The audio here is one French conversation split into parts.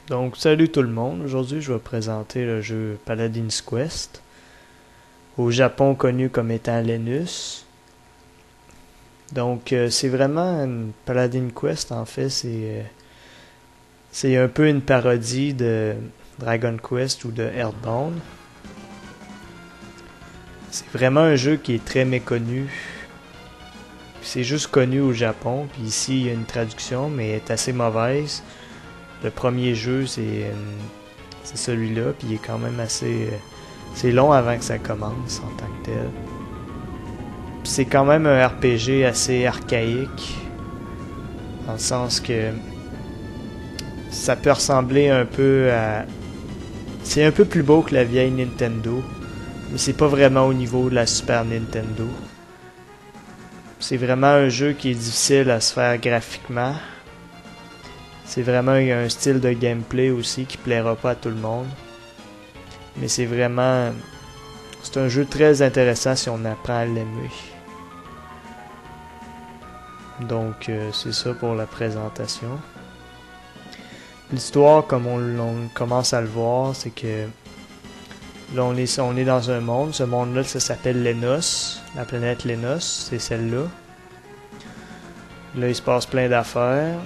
Donc, salut tout le monde. Aujourd'hui, je vais présenter le jeu Paladin's Quest, au Japon connu comme étant Lenus. Donc, c'est vraiment une Paladin Quest, en fait. C'est un peu une parodie de Dragon Quest ou de Earthbound. C'est vraiment un jeu qui est très méconnu. C'est juste connu au Japon. Puis ici, il y a une traduction, mais elle est assez mauvaise. Le premier jeu, c'est celui-là, puis il est quand même assez... c'est long avant que ça commence en tant que tel. Puis c'est quand même un RPG assez archaïque, dans le sens que ça peut ressembler un peu à... C'est un peu plus beau que la vieille Nintendo, mais c'est pas vraiment au niveau de la Super Nintendo. C'est vraiment un jeu qui est difficile à se faire graphiquement. C'est vraiment un style de gameplay aussi qui plaira pas à tout le monde. Mais c'est vraiment... c'est un jeu très intéressant si on apprend à l'aimer. Donc c'est ça pour la présentation. L'histoire, comme on commence à le voir, c'est que là on est dans un monde. Ce monde-là, ça s'appelle Lenos. La planète Lenos, c'est celle-là. Là, il se passe plein d'affaires.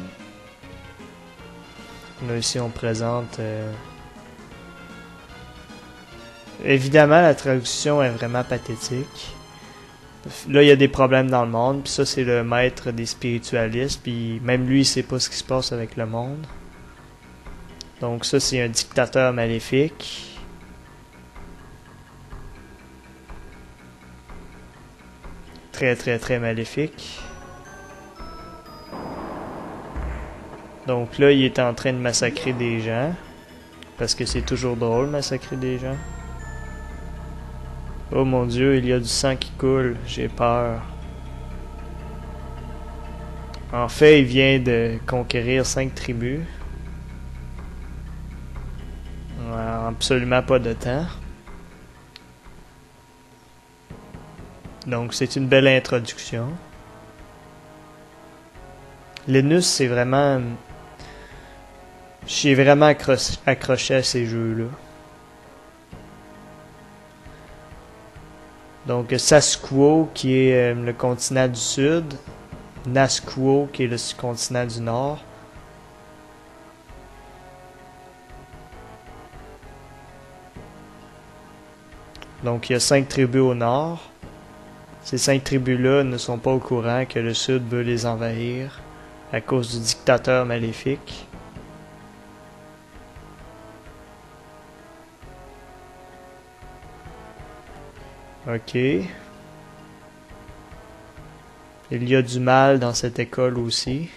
Là, ici, on présente... évidemment, la traduction est vraiment pathétique. Là, il y a des problèmes dans le monde, puis ça, c'est le maître des spiritualistes, puis même lui, il sait pas ce qui se passe avec le monde. Donc ça, c'est un dictateur maléfique. Très, très, très maléfique. Donc là, il est en train de massacrer des gens, parce que c'est toujours drôle, massacrer des gens. Oh mon Dieu, il y a du sang qui coule, j'ai peur. En fait, il vient de conquérir 5 tribus. Absolument pas de temps. Donc c'est une belle introduction. Linus, c'est vraiment... j'ai vraiment accroché à ces jeux-là. Donc Sasquo, qui est le continent du sud. Nasquo, qui est le continent du nord. Donc il y a 5 tribus au nord. Ces 5 tribus-là ne sont pas au courant que le sud veut les envahir à cause du dictateur maléfique. Ok. Il y a du mal dans cette école aussi.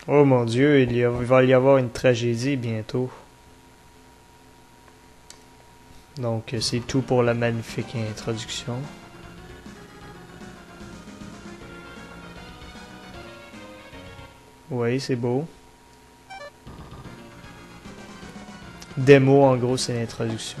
Oh mon Dieu, il va y avoir une tragédie bientôt. Donc c'est tout pour la magnifique introduction. Oui, c'est beau. Démo, en gros, c'est l'introduction.